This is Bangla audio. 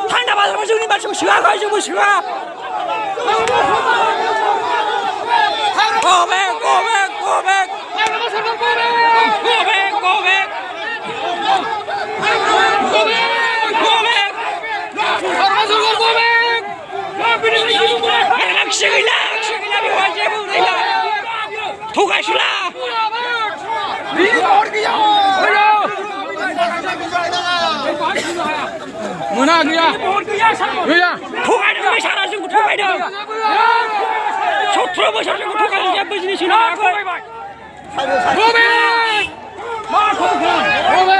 ঠান্ডা বাজার মাসে উনি বাসা শিয়া খাইছে শিয়া go back go back go back go back go back Muna gaya. Gaya. ঠোকাই দেবে সারা জীবন ঠোকাই দেবে 17 বছর যখন ঠোকাই দেবে বিজনেস ছিল না গোবে মা গোবে গোবে